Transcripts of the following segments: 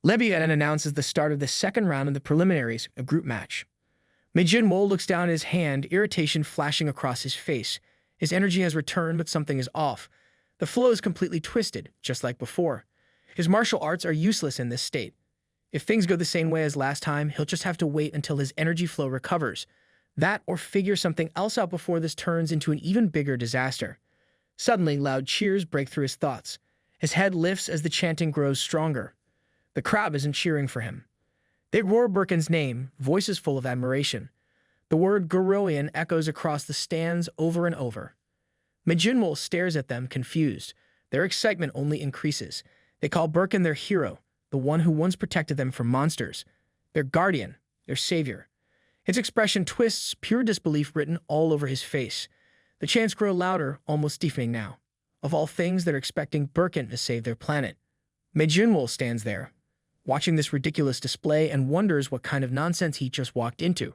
Levian announces the start of the second round of the preliminaries, a group match. Jinwol looks down at his hand, irritation flashing across his face. His energy has returned, but something is off. The flow is completely twisted, just like before. His martial arts are useless in this state. If things go the same way as last time, he'll just have to wait until his energy flow recovers. That or figure something else out before this turns into an even bigger disaster. Suddenly, loud cheers break through his thoughts. His head lifts as the chanting grows stronger. The crowd isn't cheering for him. They roar Burkin's name, voices full of admiration. The word Goroian echoes across the stands over and over. Jinwol stares at them, confused. Their excitement only increases. They call Burkin their hero, the one who once protected them from monsters. Their guardian, their savior. His expression twists, pure disbelief written all over his face. The chants grow louder, almost deafening now. Of all things, they're expecting Burkin to save their planet. Jinwol stands there, watching this ridiculous display and wonders what kind of nonsense he just walked into.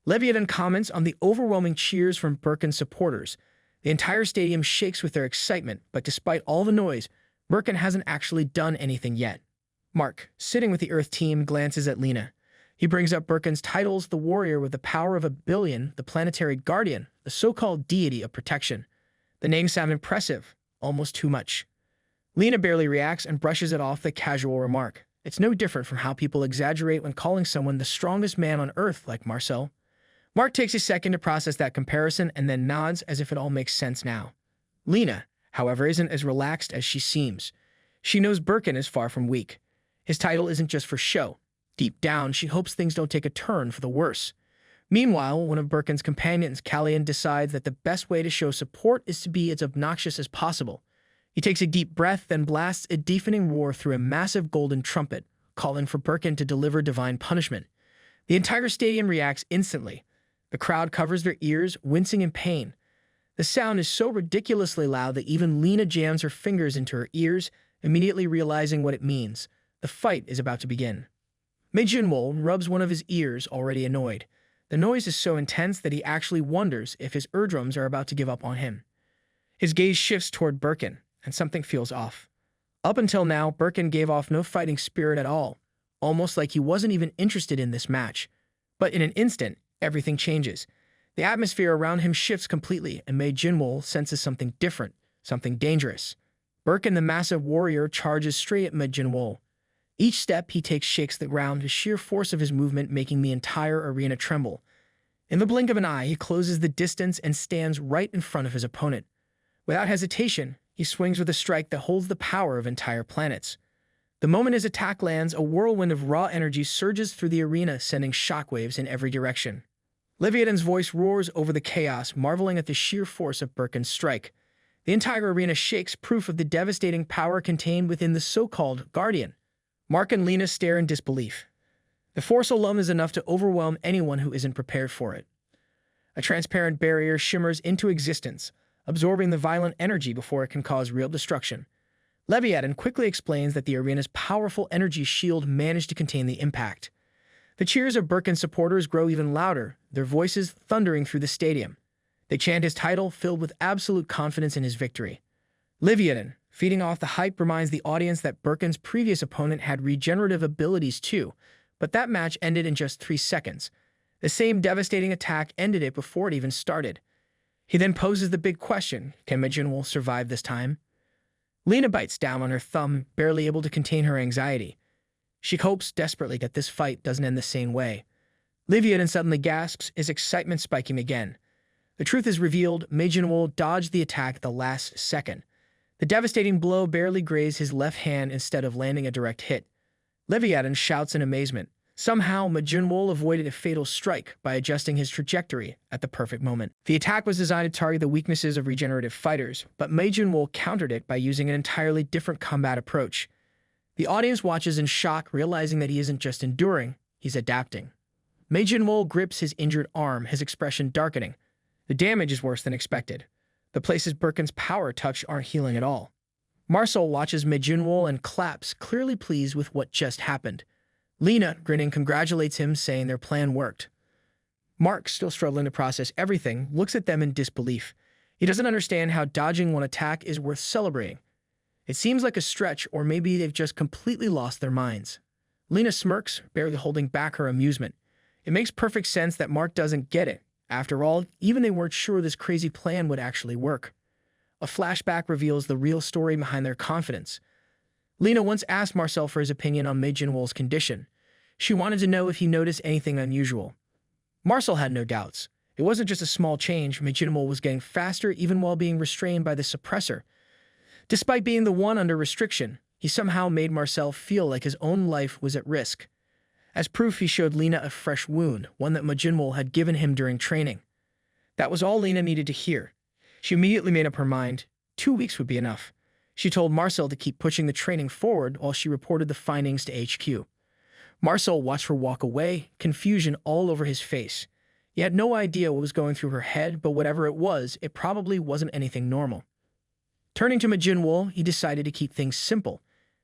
Levian comments on the overwhelming cheers from Burkin's supporters. The entire stadium shakes with their excitement, but despite all the noise, Burkin hasn't actually done anything yet. Mark, sitting with the Earth team, glances at Lena. He brings up Burkin's titles, the warrior with the power of 1 billion, the planetary guardian, the so-called deity of protection. The names sound impressive, almost too much. Lena barely reacts and brushes it off the casual remark. It's no different from how people exaggerate when calling someone the strongest man on Earth like Marcel. Mark takes a second to process that comparison and then nods as if it all makes sense now. Lena, however, isn't as relaxed as she seems. She knows Burkin is far from weak. His title isn't just for show. Deep down, she hopes things don't take a turn for the worse. Meanwhile, one of Burkin's companions, Callan, decides that the best way to show support is to be as obnoxious as possible. He takes a deep breath, then blasts a deafening roar through a massive golden trumpet, calling for Burkin to deliver divine punishment. The entire stadium reacts instantly. The crowd covers their ears, wincing in pain. The sound is so ridiculously loud that even Lena jams her fingers into her ears, immediately realizing what it means. The fight is about to begin. Jinwol rubs one of his ears, already annoyed. The noise is so intense that he actually wonders if his eardrums are about to give up on him. His gaze shifts toward Burkin, and something feels off. Up until now, Burkin gave off no fighting spirit at all, almost like he wasn't even interested in this match. But in an instant, everything changes. The atmosphere around him shifts completely, and Jinwol senses something different, something dangerous. Burkin, the massive warrior, charges straight at Jinwol. Each step he takes shakes the ground, the sheer force of his movement making the entire arena tremble. In the blink of an eye, he closes the distance and stands right in front of his opponent. Without hesitation, he swings with a strike that holds the power of entire planets. The moment his attack lands, a whirlwind of raw energy surges through the arena, sending shockwaves in every direction. Leviathan's voice roars over the chaos, marveling at the sheer force of Burkin's strike. The entire arena shakes, proof of the devastating power contained within the so-called Guardian. Mark and Lena stare in disbelief. The force alone is enough to overwhelm anyone who isn't prepared for it. A transparent barrier shimmers into existence, absorbing the violent energy before it can cause real destruction. Leviathan quickly explains that the arena's powerful energy shield managed to contain the impact. The cheers of Burkin's supporters grow even louder, their voices thundering through the stadium. They chant his title, filled with absolute confidence in his victory. Leviathan, feeding off the hype, reminds the audience that Burkin's previous opponent had regenerative abilities too, but that match ended in just 3 seconds. The same devastating attack ended it before it even started. He then poses the big question, can Jinwol survive this time? Lena bites down on her thumb, barely able to contain her anxiety. She hopes desperately that this fight doesn't end the same way. Levian suddenly gasps, his excitement spiking again. The truth is revealed, Jinwol dodged the attack at the last second. The devastating blow barely grazed his left hand instead of landing a direct hit. Leviathan shouts in amazement. Somehow, Jinwol avoided a fatal strike by adjusting his trajectory at the perfect moment. The attack was designed to target the weaknesses of regenerative fighters, but Jinwol countered it by using an entirely different combat approach. The audience watches in shock, realizing that he isn't just enduring, he's adapting. Jinwol grips his injured arm, his expression darkening. The damage is worse than expected. The places Burkin's power touched aren't healing at all. Marcel watches Jinwol and claps, clearly pleased with what just happened. Lena, grinning, congratulates him, saying their plan worked. Mark, still struggling to process everything, looks at them in disbelief. He doesn't understand how dodging one attack is worth celebrating. It seems like a stretch, or maybe they've just completely lost their minds. Lena smirks, barely holding back her amusement. It makes perfect sense that Mark doesn't get it. After all, even they weren't sure this crazy plan would actually work. A flashback reveals the real story behind their confidence. Lena once asked Marcel for his opinion on Jinwol's condition. She wanted to know if he noticed anything unusual. Marcel had no doubts. It wasn't just a small change. Jinwol was getting faster even while being restrained by the suppressor. Despite being the one under restriction, he somehow made Marcel feel like his own life was at risk. As proof, he showed Lena a fresh wound, one that Jinwol had given him during training. That was all Lena needed to hear. She immediately made up her mind. 2 weeks would be enough. She told Marcel to keep pushing the training forward while she reported the findings to HQ. Marcel watched her walk away, confusion all over his face. He had no idea what was going through her head, but whatever it was, it probably wasn't anything normal. Turning to Jinwol, he decided to keep things simple.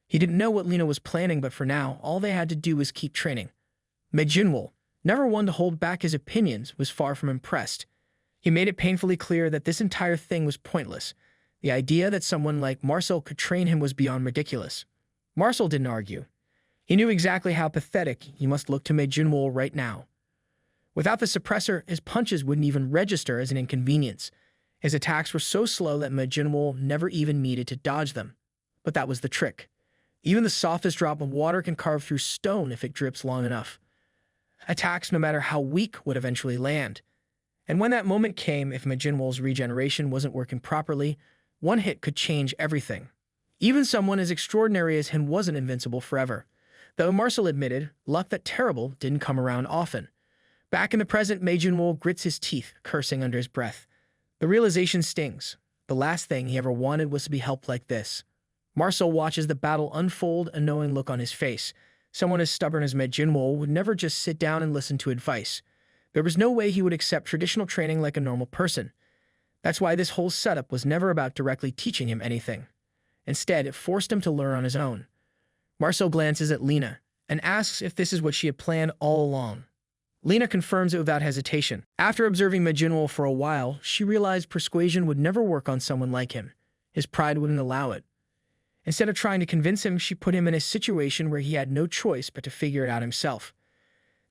He didn't know what Lena was planning, but for now, all they had to do was keep training. Jinwol, never one to hold back his opinions, was far from impressed. He made it painfully clear that this entire thing was pointless. The idea that someone like Marcel could train him was beyond ridiculous. Marcel didn't argue. He knew exactly how pathetic he must look to Jinwol right now. Without the suppressor, his punches wouldn't even register as an inconvenience. His attacks were so slow that Jinwol never even needed to dodge them. But that was the trick. Even the softest drop of water can carve through stone if it drips long enough. Attacks, no matter how weak, would eventually land. And when that moment came, if Jinwol's regeneration wasn't working properly, one hit could change everything. Even someone as extraordinary as him wasn't invincible forever. Though Marcel admitted, luck that terrible didn't come around often. Back in the present, Jinwol grits his teeth, cursing under his breath. The realization stings. The last thing he ever wanted was to be helped like this. Marcel watches the battle unfold, a knowing look on his face. Someone as stubborn as Jinwol would never just sit down and listen to advice. There was no way he would accept traditional training like a normal person. That's why this whole setup was never about directly teaching him anything. Instead, it forced him to learn on his own. Marcel glances at Lena and asks if this is what she had planned all along. Lena confirms it without hesitation. After observing Jinwol for a while, she realized persuasion would never work on someone like him. His pride wouldn't allow it. Instead of trying to convince him, she put him in a situation where he had no choice but to figure it out himself.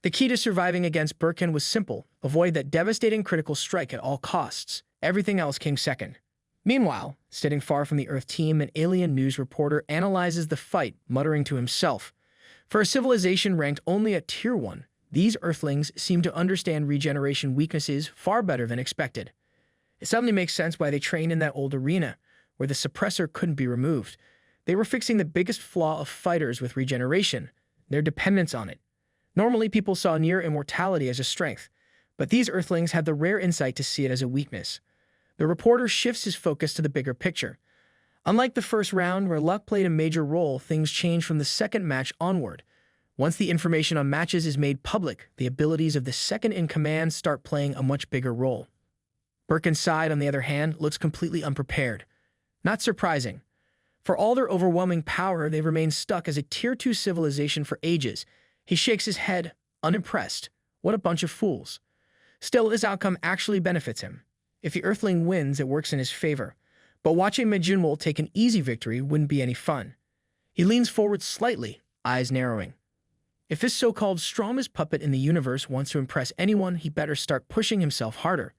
The key to surviving against Burkin was simple: avoid that devastating critical strike at all costs. Everything else came second. Meanwhile, sitting far from the Earth team, an alien news reporter analyzes the fight, muttering to himself. For a civilization ranked only at Tier 1, these Earthlings seem to understand regeneration weaknesses far better than expected. It suddenly makes sense why they trained in that old arena, where the suppressor couldn't be removed. They were fixing the biggest flaw of fighters with regeneration: their dependence on it. Normally, people saw near immortality as a strength, but these Earthlings had the rare insight to see it as a weakness. The reporter shifts his focus to the bigger picture. Unlike the first round, where luck played a major role, things change from the second match onward. Once the information on matches is made public, the abilities of the second-in-command start playing a much bigger role. Burkin's side, on the other hand, looks completely unprepared. Not surprising. For all their overwhelming power, they've remained stuck as a Tier 2 civilization for ages. He shakes his head, unimpressed. What a bunch of fools. Still, this outcome actually benefits him. If the Earthling wins, it works in his favor. But watching Jinwol take an easy victory wouldn't be any fun. He leans forward slightly, eyes narrowing. If this so-called strongest puppet in the universe wants to impress anyone, he better start pushing himself harder.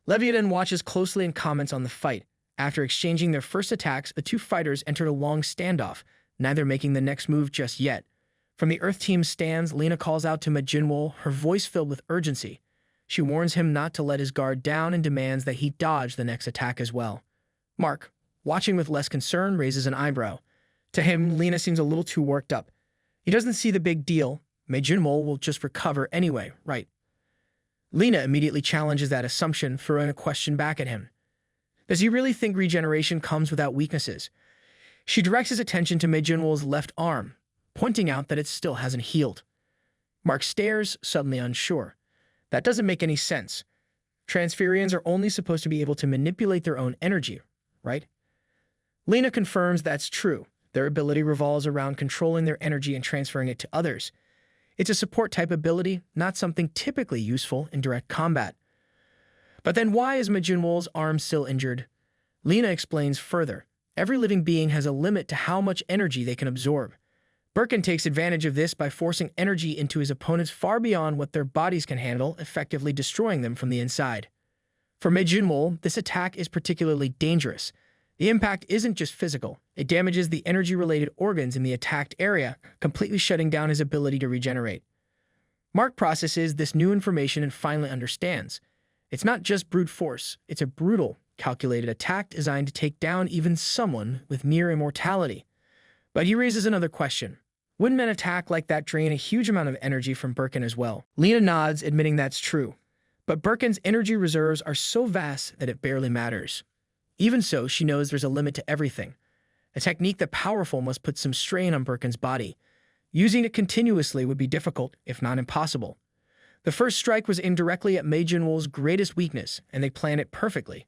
Levian watches closely and comments on the fight. After exchanging their first attacks, the two fighters entered a long standoff, neither making the next move just yet. From the Earth team's stands, Lena calls out to Jinwol, her voice filled with urgency. She warns him not to let his guard down and demands that he dodge the next attack as well. Mark, watching with less concern, raises an eyebrow. To him, Lena seems a little too worked up. He doesn't see the big deal. Jinwol will just recover anyway, right? Lena immediately challenges that assumption, throwing a question back at him. Does he really think regeneration comes without weaknesses? She directs his attention to Jinwol's left arm, pointing out that it still hasn't healed. Mark stares, suddenly unsure. That doesn't make any sense. Transferians are only supposed to be able to manipulate their own energy, right? Lena confirms that's true. Their ability revolves around controlling their energy and transferring it to others. It's a support-type ability, not something typically useful in direct combat. But then why is Jinwol's arm still injured? Lena explains further. Every living being has a limit to how much energy they can absorb. Burkin takes advantage of this by forcing energy into his opponents far beyond what their bodies can handle, effectively destroying them from the inside. For Jinwol, this attack is particularly dangerous. The impact isn't just physical, it damages the energy-related organs in the attacked area, completely shutting down his ability to regenerate. Mark processes this new information and finally understands. It's not just brute force, it's a brutal, calculated attack designed to take down even someone with mere immortality. But he raises another question. Wouldn't an attack like that drain a huge amount of energy from Burkin as well? Lena nods, admitting that's true. But Burkin's energy reserves are so vast that it barely matters. Even so, she knows there's a limit to everything. A technique that powerful must put some strain on Burkin's body. Using it continuously would be difficult, if not impossible. The first strike was aimed directly at Jinwol's greatest weakness, and they planned it perfectly.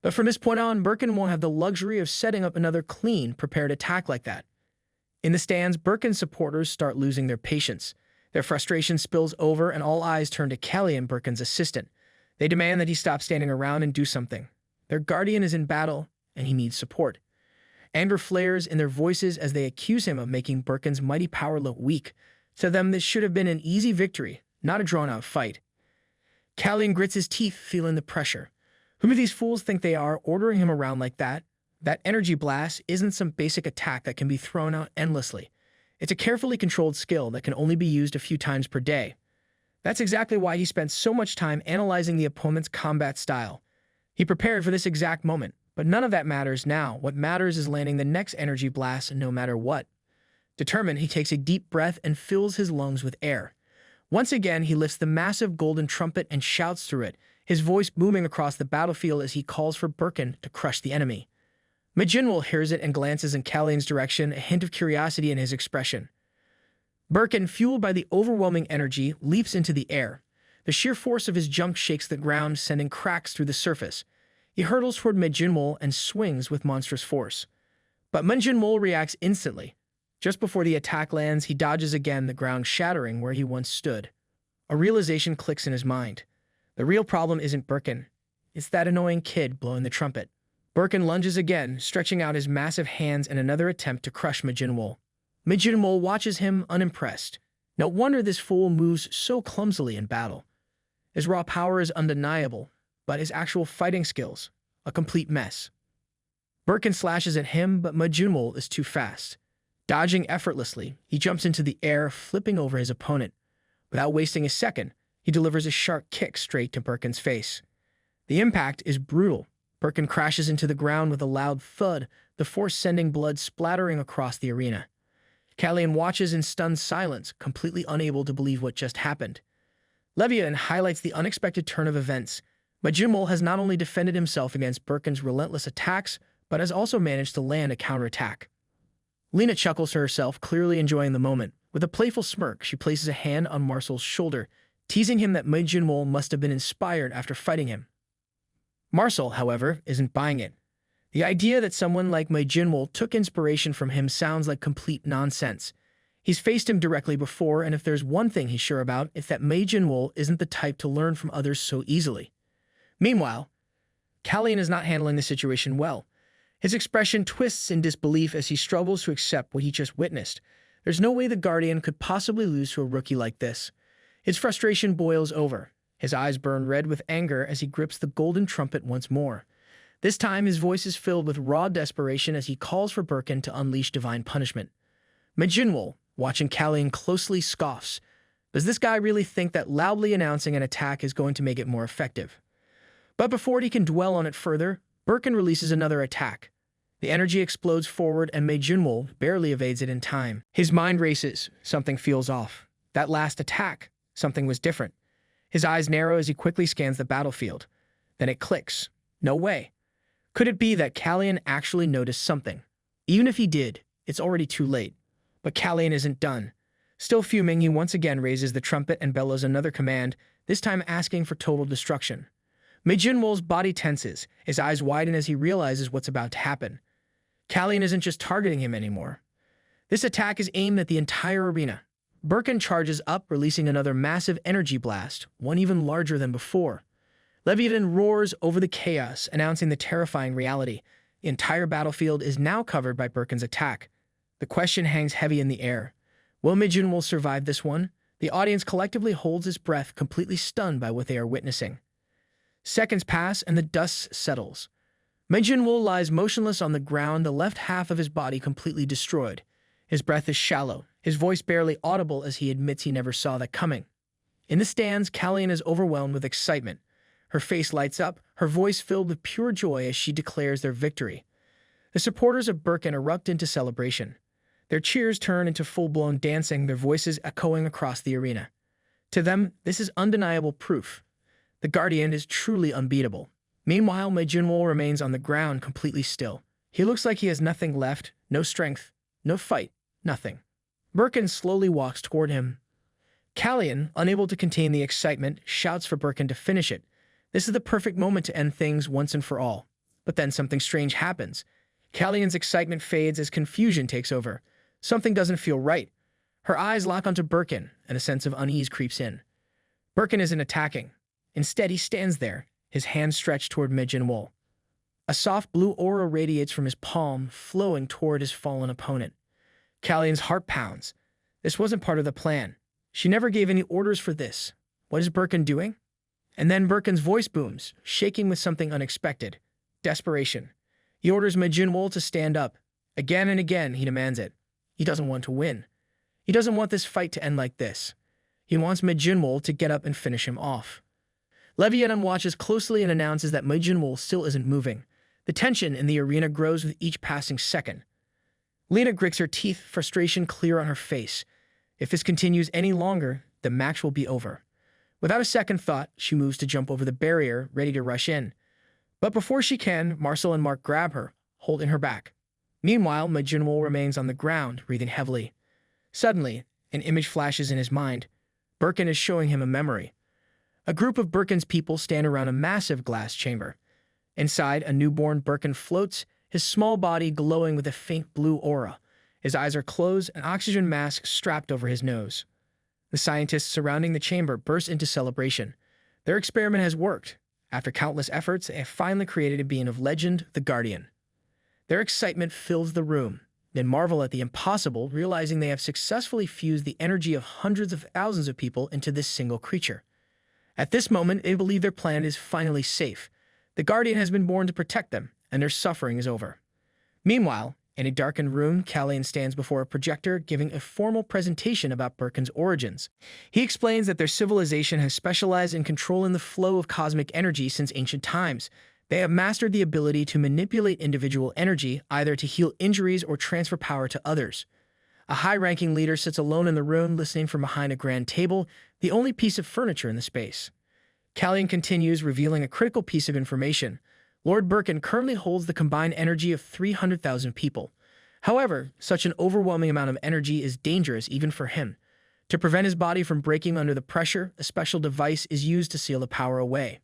But from this point on, Burkin won't have the luxury of setting up another clean, prepared attack like that. In the stands, Burkin's supporters start losing their patience. Their frustration spills over, and all eyes turn to Callan, Burkin's assistant. They demand that he stop standing around and do something. Their guardian is in battle, and he needs support. Anger flares in their voices as they accuse him of making Burkin's mighty power look weak. To them, this should have been an easy victory, not a drawn-out fight. Callan grits his teeth, feeling the pressure. Who do these fools think they are, ordering him around like that? That energy blast isn't some basic attack that can be thrown out endlessly. It's a carefully controlled skill that can only be used a few times per day. That's exactly why he spent so much time analyzing the opponent's combat style. He prepared for this exact moment, but none of that matters now. What matters is landing the next energy blast no matter what. Determined, he takes a deep breath and fills his lungs with air. Once again, he lifts the massive golden trumpet and shouts through it, his voice booming across the battlefield as he calls for Burkin to crush the enemy. Jinwol hears it and glances in Callan's direction, a hint of curiosity in his expression. Burkin, fueled by the overwhelming energy, leaps into the air. The sheer force of his jump shakes the ground, sending cracks through the surface. He hurtles toward Jinwol and swings with monstrous force. But Jinwol reacts instantly. Just before the attack lands, he dodges again, the ground shattering where he once stood. A realization clicks in his mind. The real problem isn't Burkin. It's that annoying kid blowing the trumpet. Burkin lunges again, stretching out his massive hands in another attempt to crush Jinwol. Jinwol watches him, unimpressed. No wonder this fool moves so clumsily in battle. His raw power is undeniable, but his actual fighting skills, a complete mess. Burkin slashes at him, but Jinwol is too fast. Dodging effortlessly, he jumps into the air, flipping over his opponent. Without wasting a second, he delivers a sharp kick straight to Burkin's face. The impact is brutal. Burkin crashes into the ground with a loud thud, the force sending blood splattering across the arena. Callan watches in stunned silence, completely unable to believe what just happened. Levian highlights the unexpected turn of events. Jinwol has not only defended himself against Burkin's relentless attacks, but has also managed to land a counterattack. Lena chuckles to herself, clearly enjoying the moment. With a playful smirk, she places a hand on Marcel's shoulder, teasing him that Jinwol must have been inspired after fighting him. Marcel, however, isn't buying it. The idea that someone like Jinwol took inspiration from him sounds like complete nonsense. He's faced him directly before, and if there's one thing he's sure about, it's that Jinwol isn't the type to learn from others so easily. Meanwhile, Callan is not handling the situation well. His expression twists in disbelief as he struggles to accept what he just witnessed. There's no way the Guardian could possibly lose to a rookie like this. His frustration boils over. His eyes burn red with anger as he grips the golden trumpet once more. This time, his voice is filled with raw desperation as he calls for Burkin to unleash divine punishment. Jinwol, watching Callan closely, scoffs. Does this guy really think that loudly announcing an attack is going to make it more effective? But before he can dwell on it further, Burkin releases another attack. The energy explodes forward and Jinwol barely evades it in time. His mind races. Something feels off. That last attack, something was different. His eyes narrow as he quickly scans the battlefield. Then it clicks. No way. Could it be that Callan actually noticed something? Even if he did, it's already too late. But Callan isn't done. Still fuming, he once again raises the trumpet and bellows another command, this time asking for total destruction. Jinwol's body tenses, his eyes widen as he realizes what's about to happen. Callan isn't just targeting him anymore. This attack is aimed at the entire arena. Burkin charges up, releasing another massive energy blast, one even larger than before. Levian roars over the chaos, announcing the terrifying reality. The entire battlefield is now covered by Burkin's attack. The question hangs heavy in the air. Will Jinwol survive this one? The audience collectively holds its breath, completely stunned by what they are witnessing. Seconds pass and the dust settles. Jinwol lies motionless on the ground, the left half of his body completely destroyed. His breath is shallow, his voice barely audible as he admits he never saw that coming. In the stands, Callan is overwhelmed with excitement. Her face lights up, her voice filled with pure joy as she declares their victory. The supporters of Burkin erupt into celebration. Their cheers turn into full-blown dancing, their voices echoing across the arena. To them, this is undeniable proof. The Guardian is truly unbeatable. Meanwhile, Jinwol remains on the ground, completely still. He looks like he has nothing left, no strength, no fight, nothing. Burkin slowly walks toward him. Callan, unable to contain the excitement, shouts for Burkin to finish it. This is the perfect moment to end things once and for all. But then something strange happens. Callan's excitement fades as confusion takes over. Something doesn't feel right. Her eyes lock onto Burkin, and a sense of unease creeps in. Burkin isn't attacking. Instead, he stands there, his hands stretched toward Jinwol. A soft blue aura radiates from his palm, flowing toward his fallen opponent. Callan's heart pounds. This wasn't part of the plan. She never gave any orders for this. What is Burkin doing? And then Burkin's voice booms, shaking with something unexpected. Desperation. He orders Jinwol to stand up. Again and again, he demands it. He doesn't want to win. He doesn't want this fight to end like this. He wants Jinwol to get up and finish him off. Levian watches closely and announces that Jinwol still isn't moving. The tension in the arena grows with each passing second. Lena grits her teeth, frustration clear on her face. If this continues any longer, the match will be over. Without a second thought, she moves to jump over the barrier, ready to rush in. But before she can, Marcel and Mark grab her, holding her back. Meanwhile, Jinwol remains on the ground, breathing heavily. Suddenly, an image flashes in his mind. Burkin is showing him a memory. A group of Burkin's people stand around a massive glass chamber. Inside, a newborn Burkin floats, his small body glowing with a faint blue aura. His eyes are closed, an oxygen mask strapped over his nose. The scientists surrounding the chamber burst into celebration. Their experiment has worked. After countless efforts, they have finally created a being of legend, the Guardian. Their excitement fills the room. They marvel at the impossible, realizing they have successfully fused the energy of hundreds of thousands of people into this single creature. At this moment, they believe their planet is finally safe. The Guardian has been born to protect them, and their suffering is over. Meanwhile, in a darkened room, Callan stands before a projector, giving a formal presentation about Burkin's origins. He explains that their civilization has specialized in controlling the flow of cosmic energy since ancient times. They have mastered the ability to manipulate individual energy, either to heal injuries or transfer power to others. A high-ranking leader sits alone in the room, listening from behind a grand table, the only piece of furniture in the space. Callan continues, revealing a critical piece of information. Lord Burkin currently holds the combined energy of 300,000 people. However, such an overwhelming amount of energy is dangerous even for him. To prevent his body from breaking under the pressure, a special device is used to seal the power away.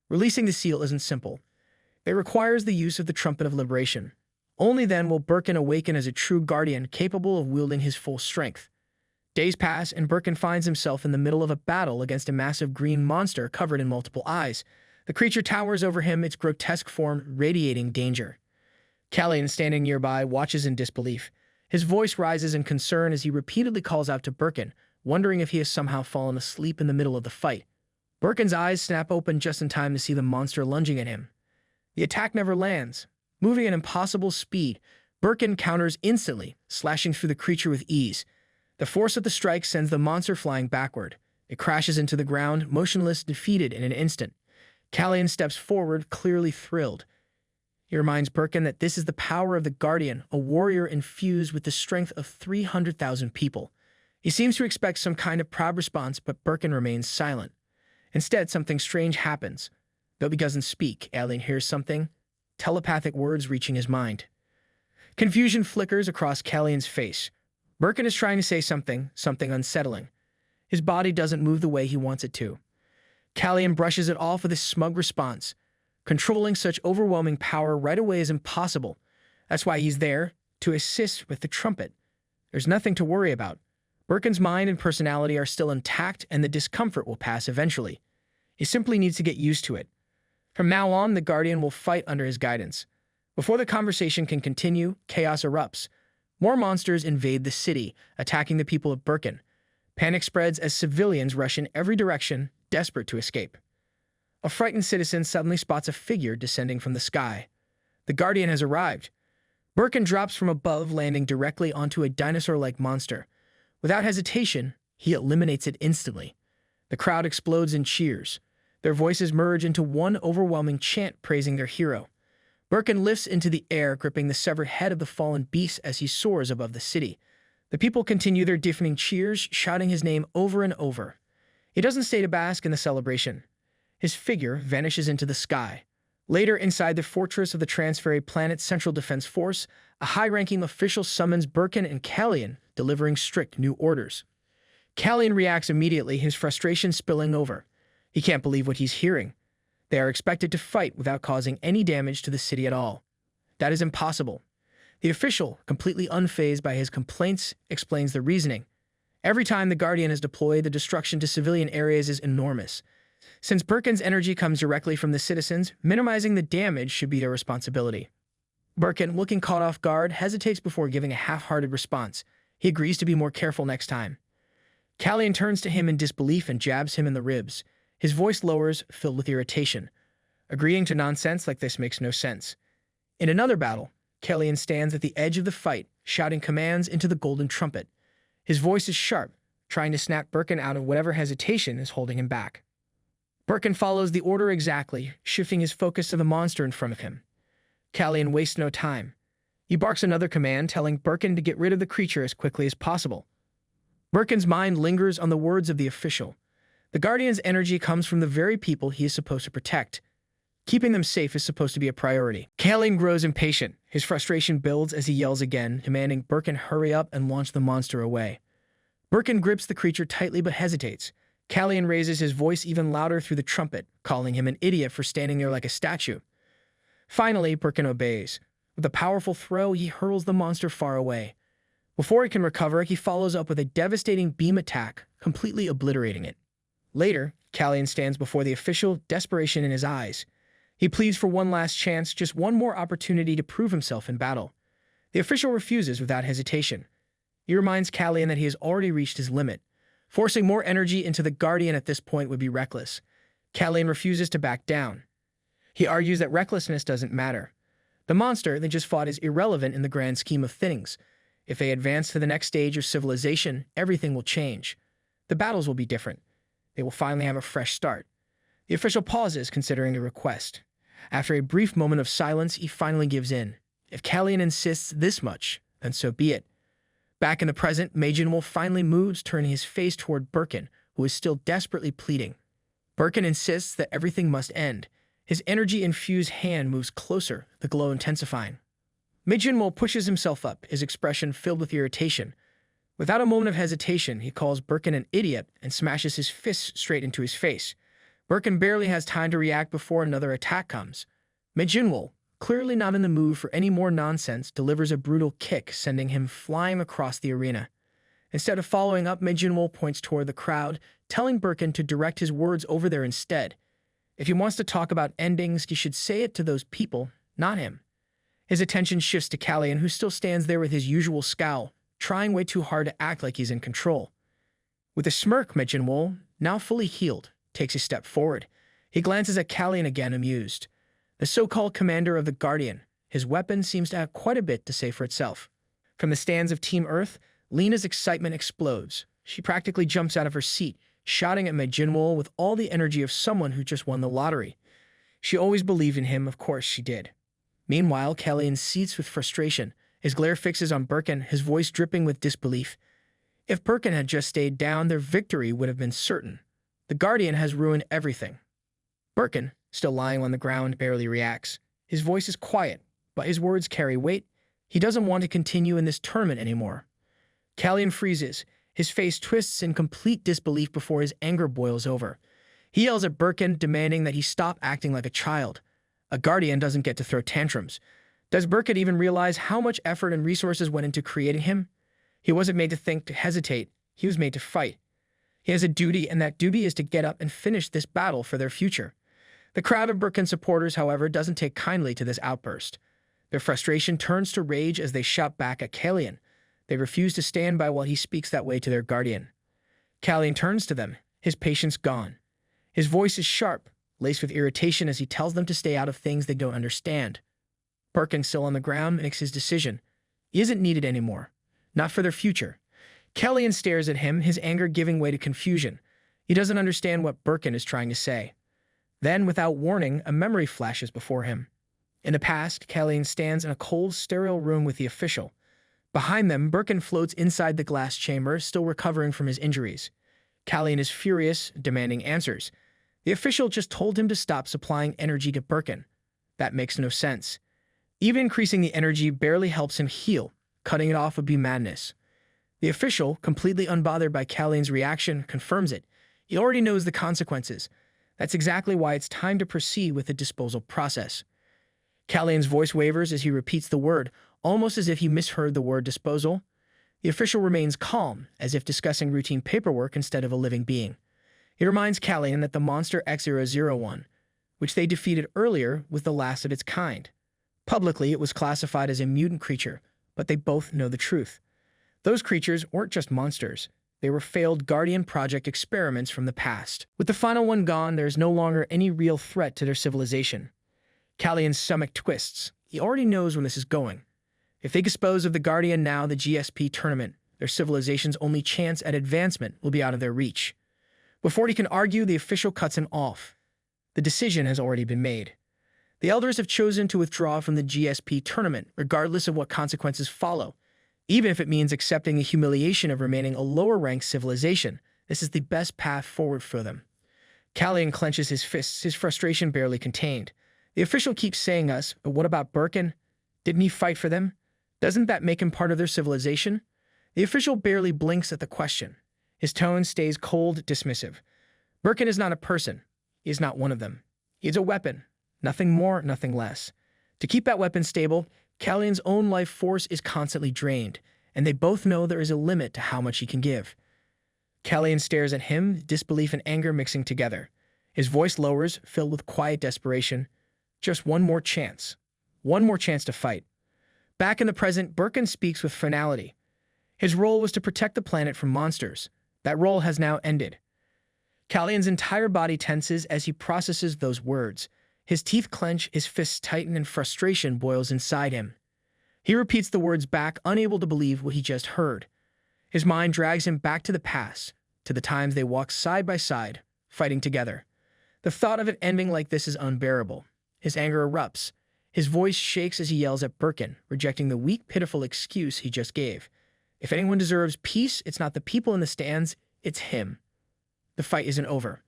Releasing the seal isn't simple. It requires the use of the Trumpet of Liberation. Only then will Burkin awaken as a true guardian capable of wielding his full strength. Days pass, and Burkin finds himself in the middle of a battle against a massive green monster covered in multiple eyes. The creature towers over him, its grotesque form radiating danger. Callan, standing nearby, watches in disbelief. His voice rises in concern as he repeatedly calls out to Burkin, wondering if he has somehow fallen asleep in the middle of the fight. Burkin's eyes snap open just in time to see the monster lunging at him. The attack never lands. Moving at impossible speed, Burkin counters instantly, slashing through the creature with ease. The force of the strike sends the monster flying backward. It crashes into the ground, motionless, defeated in an instant. Callan steps forward, clearly thrilled. He reminds Burkin that this is the power of the Guardian, a warrior infused with the strength of 300,000 people. He seems to expect some kind of proud response, but Burkin remains silent. Instead, something strange happens. Though he doesn't speak, Callan hears something, telepathic words reaching his mind. Confusion flickers across Callan's face. Burkin is trying to say something unsettling. His body doesn't move the way he wants it to. Callan brushes it off with a smug response. Controlling such overwhelming power right away is impossible. That's why he's there, to assist with the trumpet. There's nothing to worry about. Burkin's mind and personality are still intact, and the discomfort will pass eventually. He simply needs to get used to it. From now on, the Guardian will fight under his guidance. Before the conversation can continue, chaos erupts. More monsters invade the city, attacking the people of Burkin. Panic spreads as civilians rush in every direction, desperate to escape. A frightened citizen suddenly spots a figure descending from the sky. The Guardian has arrived. Burkin drops from above, landing directly onto a dinosaur-like monster. Without hesitation, he eliminates it instantly. The crowd explodes in cheers. Their voices merge into one overwhelming chant praising their hero. Burkin lifts into the air, gripping the severed head of the fallen beast as he soars above the city. The people continue their deafening cheers, shouting his name over and over. He doesn't stay to bask in the celebration. His figure vanishes into the sky. Later, inside the fortress of the Transferry Planet's Central Defense Force, a high-ranking official summons Burkin and Callan, delivering strict new orders. Callan reacts immediately, his frustration spilling over. He can't believe what he's hearing. They are expected to fight without causing any damage to the city at all. That is impossible. The official, completely unfazed by his complaints, explains the reasoning. Every time the Guardian is deployed, the destruction to civilian areas is enormous. Since Burkin's energy comes directly from the citizens, minimizing the damage should be their responsibility. Burkin, looking caught off guard, hesitates before giving a half-hearted response. He agrees to be more careful next time. Callan turns to him in disbelief and jabs him in the ribs. His voice lowers, filled with irritation. Agreeing to nonsense like this makes no sense. In another battle, Callan stands at the edge of the fight, shouting commands into the golden trumpet. His voice is sharp, trying to snap Burkin out of whatever hesitation is holding him back. Burkin follows the order exactly, shifting his focus to the monster in front of him. Callan wastes no time. He barks another command, telling Burkin to get rid of the creature as quickly as possible. Burkin's mind lingers on the words of the official. The Guardian's energy comes from the very people he is supposed to protect. Keeping them safe is supposed to be a priority. Callan grows impatient. His frustration builds as he yells again, demanding Burkin hurry up and launch the monster away. Burkin grips the creature tightly but hesitates. Callan raises his voice even louder through the trumpet, calling him an idiot for standing there like a statue. Finally, Burkin obeys. With a powerful throw, he hurls the monster far away. Before it can recover, he follows up with a devastating beam attack, completely obliterating it. Later, Callan stands before the official, desperation in his eyes. He pleads for one last chance, just one more opportunity to prove himself in battle. The official refuses without hesitation. He reminds Callan that he has already reached his limit. Forcing more energy into the Guardian at this point would be reckless. Callan refuses to back down. He argues that recklessness doesn't matter. The monster they just fought is irrelevant in the grand scheme of things. If they advance to the next stage of civilization, everything will change. The battles will be different. They will finally have a fresh start. The official pauses, considering the request. After a brief moment of silence, he finally gives in. If Callan insists this much, then so be it. Back in the present, Jinwol finally moves, turning his face toward Burkin, who is still desperately pleading. Burkin insists that everything must end. His energy-infused hand moves closer, the glow intensifying. Jinwol pushes himself up, his expression filled with irritation. Without a moment of hesitation, he calls Burkin an idiot and smashes his fist straight into his face. Burkin barely has time to react before another attack comes. Jinwol, clearly not in the mood for any more nonsense, delivers a brutal kick, sending him flying across the arena. Instead of following up, Jinwol points toward the crowd, telling Burkin to direct his words over there instead. If he wants to talk about endings, he should say it to those people, not him. His attention shifts to Callan, who still stands there with his usual scowl, trying way too hard to act like he's in control. With a smirk, Jinwol, now fully healed, takes a step forward. He glances at Callan again, amused. The so-called commander of the Guardian, his weapon seems to have quite a bit to say for itself. From the stands of Team Earth, Lena's excitement explodes. She practically jumps out of her seat, shouting at Jinwol with all the energy of someone who just won the lottery. She always believed in him, of course she did. Meanwhile, Callan seethes with frustration. His glare fixes on Burkin, his voice dripping with disbelief. If Burkin had just stayed down, their victory would have been certain. The Guardian has ruined everything. Burkin, still lying on the ground, barely reacts. His voice is quiet, but his words carry weight. He doesn't want to continue in this tournament anymore. Callan freezes. His face twists in complete disbelief before his anger boils over. He yells at Burkin, demanding that he stop acting like a child. A Guardian doesn't get to throw tantrums. Does Burkin even realize how much effort and resources went into creating him? He wasn't made to think, to hesitate. He was made to fight. He has a duty, and that duty is to get up and finish this battle for their future. The crowd of Burkin supporters, however, doesn't take kindly to this outburst. Their frustration turns to rage as they shout back at Callan. They refuse to stand by while he speaks that way to their guardian. Callan turns to them, his patience gone. His voice is sharp, laced with irritation as he tells them to stay out of things they don't understand. Burkin, still on the ground, makes his decision. He isn't needed anymore. Not for their future. Callan stares at him, his anger giving way to confusion. He doesn't understand what Burkin is trying to say. Then, without warning, a memory flashes before him. In the past, Callan stands in a cold, sterile room with the official. Behind them, Burkin floats inside the glass chamber, still recovering from his injuries. Callan is furious, demanding answers. The official just told him to stop supplying energy to Burkin. That makes no sense. Even increasing the energy barely helps him heal. Cutting it off would be madness. The official, completely unbothered by Callan's reaction, confirms it. He already knows the consequences. That's exactly why it's time to proceed with the disposal process. Callan's voice wavers as he repeats the word, almost as if he misheard the word disposal. The official remains calm, as if discussing routine paperwork instead of a living being. He reminds Callan that the monster X001, which they defeated earlier, was the last of its kind. Publicly, it was classified as a mutant creature, but they both know the truth. Those creatures weren't just monsters. They were failed Guardian Project experiments from the past. With the final one gone, there is no longer any real threat to their civilization. Callan's stomach twists. He already knows where this is going. If they dispose of the Guardian now, the GSP tournament, their civilization's only chance at advancement will be out of their reach. Before he can argue, the official cuts him off. The decision has already been made. The elders have chosen to withdraw from the GSP tournament, regardless of what consequences follow. Even if it means accepting the humiliation of remaining a lower-ranked civilization, this is the best path forward for them. Callan clenches his fists, his frustration barely contained. The official keeps saying us, but what about Burkin? Didn't he fight for them? Doesn't that make him part of their civilization? The official barely blinks at the question. His tone stays cold, dismissive. Burkin is not a person. He is not one of them. He is a weapon. Nothing more, nothing less. To keep that weapon stable, Callan's own life force is constantly drained, and they both know there is a limit to how much he can give. Callan stares at him, disbelief and anger mixing together. His voice lowers, filled with quiet desperation. Just one more chance. One more chance to fight. Back in the present, Burkin speaks with finality. His role was to protect the planet from monsters. That role has now ended. Callan's entire body tenses as he processes those words. His teeth clench, his fists tighten, and frustration boils inside him. He repeats the words back, unable to believe what he just heard. His mind drags him back to the past, to the times they walked side by side, fighting together. The thought of it ending like this is unbearable. His anger erupts. His voice shakes as he yells at Burkin, rejecting the weak, pitiful excuse he just gave. If anyone deserves peace, it's not the people in the stands, it's him. The fight isn't over.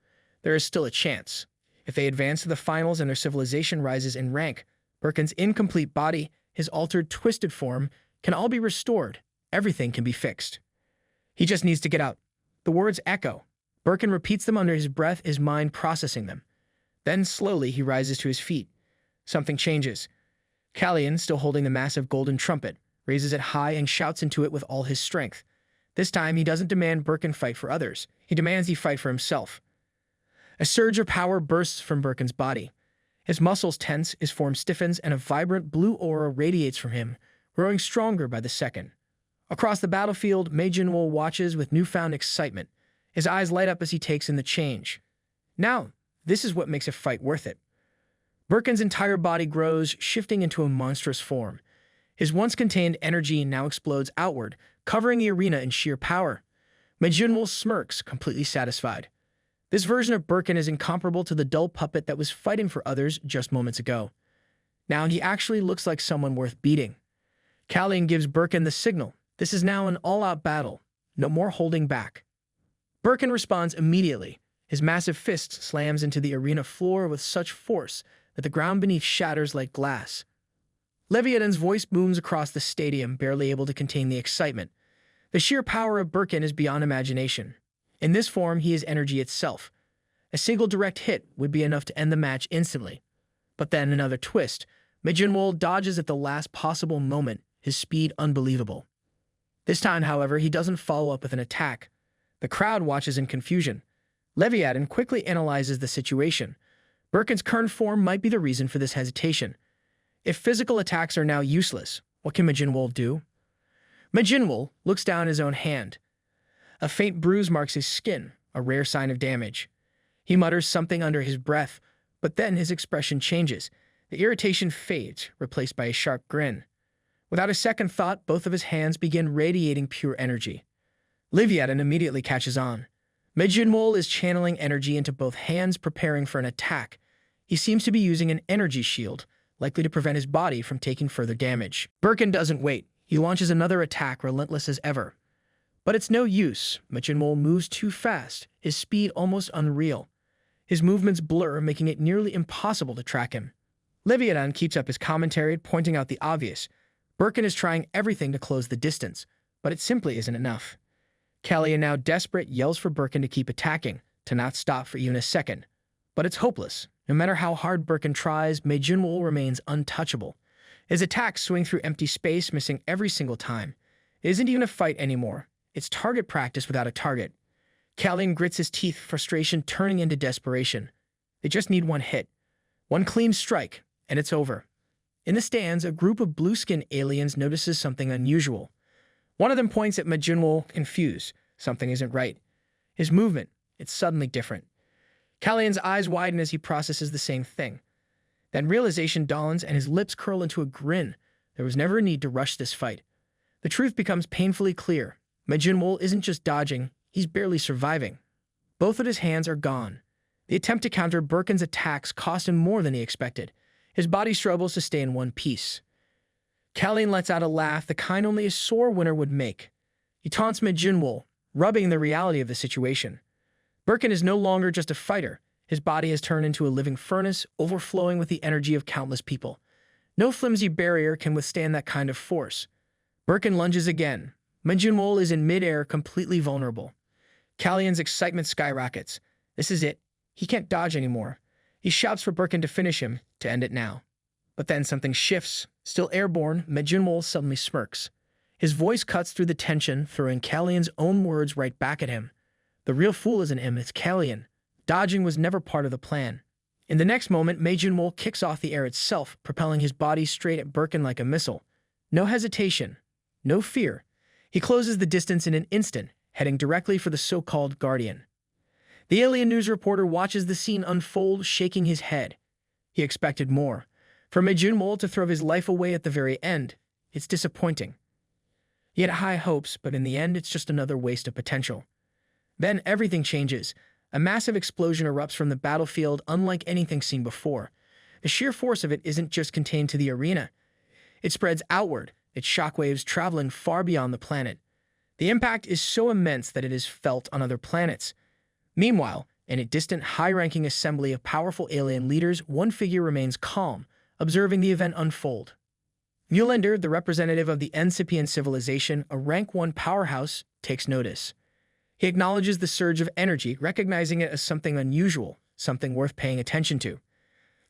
There is still a chance. If they advance to the finals and their civilization rises in rank, Burkin's incomplete body, his altered, twisted form, can all be restored. Everything can be fixed. He just needs to get out. The words echo. Burkin repeats them under his breath, his mind processing them. Then, slowly, he rises to his feet. Something changes. Callan, still holding the massive golden trumpet, raises it high and shouts into it with all his strength. This time, he doesn't demand Burkin fight for others. He demands he fight for himself. A surge of power bursts from Burkin's body. His muscles tense, his form stiffens, and a vibrant blue aura radiates from him, growing stronger by the second. Across the battlefield, Jinwol watches with newfound excitement. His eyes light up as he takes in the change. Now, this is what makes a fight worth it. Burkin's entire body grows, shifting into a monstrous form. His once-contained energy now explodes outward, covering the arena in sheer power. Jinwol smirks, completely satisfied. This version of Burkin is incomparable to the dull puppet that was fighting for others just moments ago. Now he actually looks like someone worth beating. Callan gives Burkin the signal. This is now an all-out battle. No more holding back. Burkin responds immediately. His massive fist slams into the arena floor with such force that the ground beneath shatters like glass. Levian's voice booms across the stadium, barely able to contain the excitement. The sheer power of Burkin is beyond imagination. In this form, he is energy itself. A single direct hit would be enough to end the match instantly. But then another twist. Jinwol dodges at the last possible moment, his speed unbelievable. This time, however, he doesn't follow up with an attack. The crowd watches in confusion. Levian quickly analyzes the situation. Burkin's current form might be the reason for this hesitation. If physical attacks are now useless, what can Jinwol do? Jinwol looks down at his own hand. A faint bruise marks his skin, a rare sign of damage. He mutters something under his breath, but then his expression changes. The irritation fades, replaced by a sharp grin. Without a second thought, both of his hands begin radiating pure energy. Levian immediately catches on. Jinwol is channeling energy into both hands, preparing for an attack. He seems to be using an energy shield, likely to prevent his body from taking further damage. Burkin doesn't wait. He launches another attack, relentless as ever. But it's no use. Jinwol moves too fast, his speed almost unreal. His movements blur, making it nearly impossible to track him. Levian keeps up his commentary, pointing out the obvious. Burkin is trying everything to close the distance, but it simply isn't enough. Callan, now desperate, yells for Burkin to keep attacking, to not stop for even a second. But it's hopeless. No matter how hard Burkin tries, Jinwol remains untouchable. His attacks swing through empty space, missing every single time. It isn't even a fight anymore. It's target practice without a target. Callan grits his teeth, frustration turning into desperation. They just need one hit. One clean strike, and it's over. In the stands, a group of blue-skinned aliens notices something unusual. One of them points at Jinwol, confused. Something isn't right. His movement, it's suddenly different. Callan's eyes widen as he processes the same thing. Then realization dawns and his lips curl into a grin. There was never a need to rush this fight. The truth becomes painfully clear. Jinwol isn't just dodging, he's barely surviving. Both of his hands are gone. The attempt to counter Burkin's attacks cost him more than he expected. His body struggles to stay in one piece. Callan lets out a laugh, the kind only a sore winner would make. He taunts Jinwol, rubbing the reality of the situation. Burkin is no longer just a fighter. His body has turned into a living furnace, overflowing with the energy of countless people. No flimsy barrier can withstand that kind of force. Burkin lunges again. Jinwol is in midair, completely vulnerable. Callan's excitement skyrockets. This is it. He can't dodge anymore. He shouts for Burkin to finish him, to end it now. But then something shifts. Still airborne, Jinwol suddenly smirks. His voice cuts through the tension, throwing Callan's own words right back at him. The real fool isn't him, it's Callan. Dodging was never part of the plan. In the next moment, Jinwol kicks off the air itself, propelling his body straight at Burkin like a missile. No hesitation. No fear. He closes the distance in an instant, heading directly for the so-called Guardian. The alien news reporter watches the scene unfold, shaking his head. He expected more. For Jinwol to throw his life away at the very end, it's disappointing. He had high hopes, but in the end, it's just another waste of potential. Then everything changes. A massive explosion erupts from the battlefield, unlike anything seen before. The sheer force of it isn't just contained to the arena. It spreads outward, its shockwaves traveling far beyond the planet. The impact is so immense that it is felt on other planets. Meanwhile, in a distant, high-ranking assembly of powerful alien leaders, one figure remains calm, observing the event unfold. Mander, the representative of the Incipient civilization, a rank 1 powerhouse, takes notice. He acknowledges the surge of energy, recognizing it as something unusual, something worth paying attention to.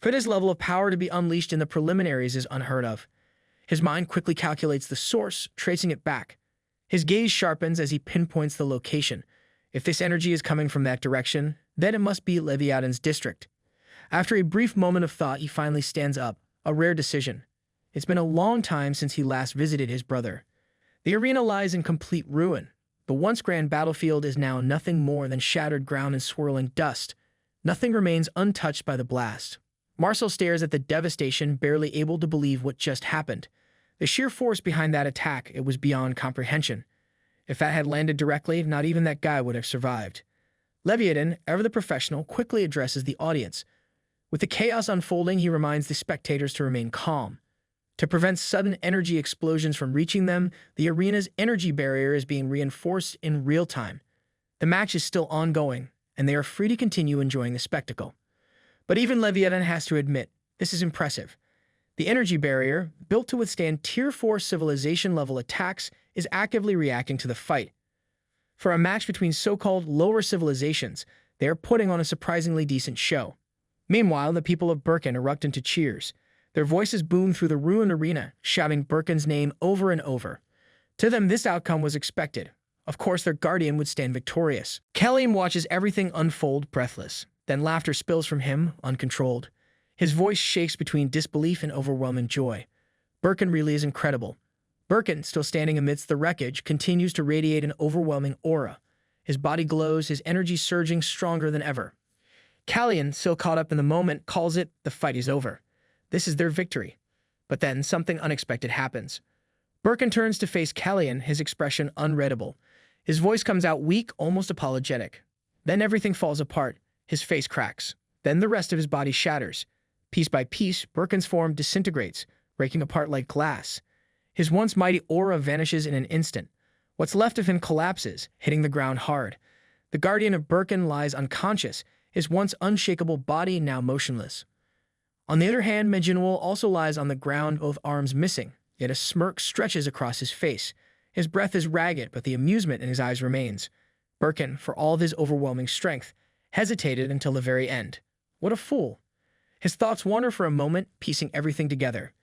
For this level of power to be unleashed in the preliminaries is unheard of. His mind quickly calculates the source, tracing it back. His gaze sharpens as he pinpoints the location. If this energy is coming from that direction, then it must be Leviathan's district. After a brief moment of thought, he finally stands up, a rare decision. It's been a long time since he last visited his brother. The arena lies in complete ruin. The once grand battlefield is now nothing more than shattered ground and swirling dust. Nothing remains untouched by the blast. Marcel stares at the devastation, barely able to believe what just happened. The sheer force behind that attack, it was beyond comprehension. If that had landed directly, not even that guy would have survived. Levian, ever the professional, quickly addresses the audience. With the chaos unfolding, he reminds the spectators to remain calm. To prevent sudden energy explosions from reaching them, the arena's energy barrier is being reinforced in real time. The match is still ongoing, and they are free to continue enjoying the spectacle. But even Levian has to admit, this is impressive. The energy barrier, built to withstand Tier 4 civilization-level attacks, is actively reacting to the fight. For a match between so-called lower civilizations, they are putting on a surprisingly decent show. Meanwhile, the people of Burkin erupt into cheers. Their voices boom through the ruined arena, shouting Burkin's name over and over. To them, this outcome was expected. Of course, their guardian would stand victorious. Callan watches everything unfold, breathless. Then laughter spills from him, uncontrolled. His voice shakes between disbelief and overwhelming joy. Burkin really is incredible. Burkin, still standing amidst the wreckage, continues to radiate an overwhelming aura. His body glows, his energy surging stronger than ever. Callan, still caught up in the moment, calls it the fight is over. This is their victory. But then something unexpected happens. Burkin turns to face Callan, his expression unreadable. His voice comes out weak, almost apologetic. Then everything falls apart. His face cracks. Then the rest of his body shatters. Piece by piece, Burkin's form disintegrates, breaking apart like glass. His once mighty aura vanishes in an instant. What's left of him collapses, hitting the ground hard. The guardian of Burkin lies unconscious, his once unshakable body now motionless. On the other hand, Jinwol also lies on the ground, both arms missing, yet a smirk stretches across his face. His breath is ragged, but the amusement in his eyes remains. Burkin, for all of his overwhelming strength, hesitated until the very end. What a fool. His thoughts wander for a moment, piecing everything together.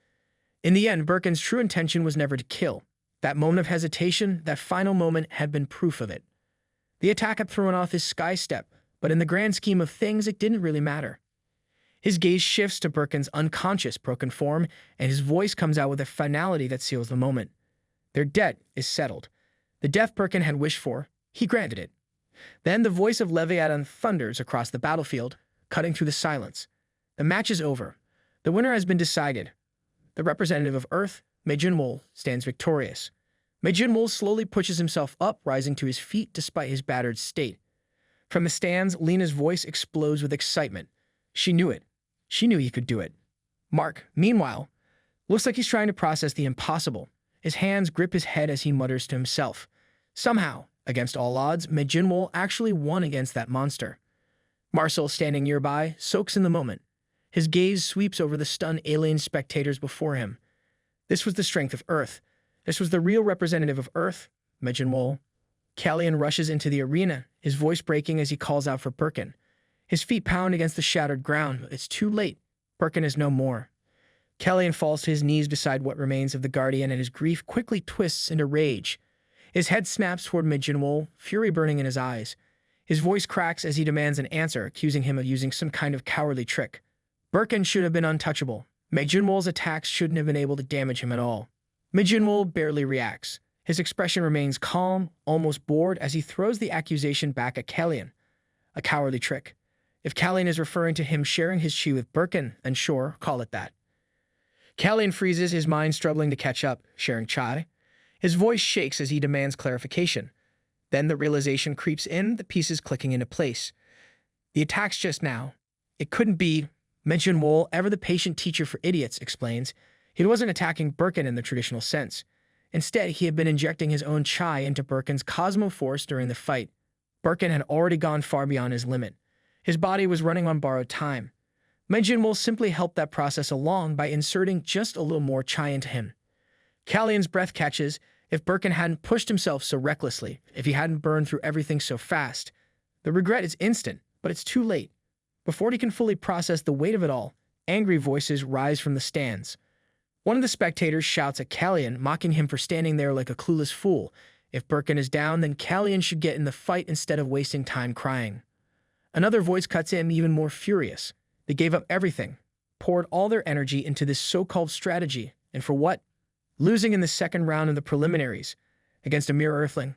In the end, Burkin's true intention was never to kill. That moment of hesitation, that final moment, had been proof of it. The attack had thrown off his sky step, but in the grand scheme of things, it didn't really matter. His gaze shifts to Burkin's unconscious, broken form, and his voice comes out with a finality that seals the moment. Their debt is settled. The death Burkin had wished for, he granted it. Then the voice of Levian thunders across the battlefield, cutting through the silence. The match is over. The winner has been decided. The representative of Earth, Jinwol, stands victorious. Jinwol slowly pushes himself up, rising to his feet despite his battered state. From the stands, Lena's voice explodes with excitement. She knew it. She knew he could do it. Mark, meanwhile, looks like he's trying to process the impossible. His hands grip his head as he mutters to himself. Somehow, against all odds, Jinwol actually won against that monster. Marcel, standing nearby, soaks in the moment. His gaze sweeps over the stunned alien spectators before him. This was the strength of Earth. This was the real representative of Earth, Jinwol. Callan rushes into the arena, his voice breaking as he calls out for Burkin. His feet pound against the shattered ground, but it's too late. Burkin is no more. Callan falls to his knees beside what remains of the Guardian, and his grief quickly twists into rage. His head snaps toward Jinwol, fury burning in his eyes. His voice cracks as he demands an answer, accusing him of using some kind of cowardly trick. Burkin should have been untouchable. Jinwol's attacks shouldn't have been able to damage him at all. Jinwol barely reacts. His expression remains calm, almost bored, as he throws the accusation back at Callan. A cowardly trick. If Callan is referring to him sharing his chi with Burkin, then sure, call it that. Callan freezes, his mind struggling to catch up, sharing chi. His voice shakes as he demands clarification. Then the realization creeps in, the pieces clicking into place. The attacks just now. It couldn't be. Jinwol, ever the patient teacher for idiots, explains. He wasn't attacking Burkin in the traditional sense. Instead, he had been injecting his own chi into Burkin's cosmo force during the fight. Burkin had already gone far beyond his limit. His body was running on borrowed time. Jinwol simply helped that process along by inserting just a little more chi into him. Callan's breath catches. If Burkin hadn't pushed himself so recklessly, if he hadn't burned through everything so fast, the regret is instant, but it's too late. Before he can fully process the weight of it all, angry voices rise from the stands. One of the spectators shouts at Callan, mocking him for standing there like a clueless fool. If Burkin is down, then Callan should get in the fight instead of wasting time crying. Another voice cuts in, even more furious. They gave up everything, poured all their energy into this so-called strategy, and for what? Losing in the second round of the preliminaries against a mere earthling.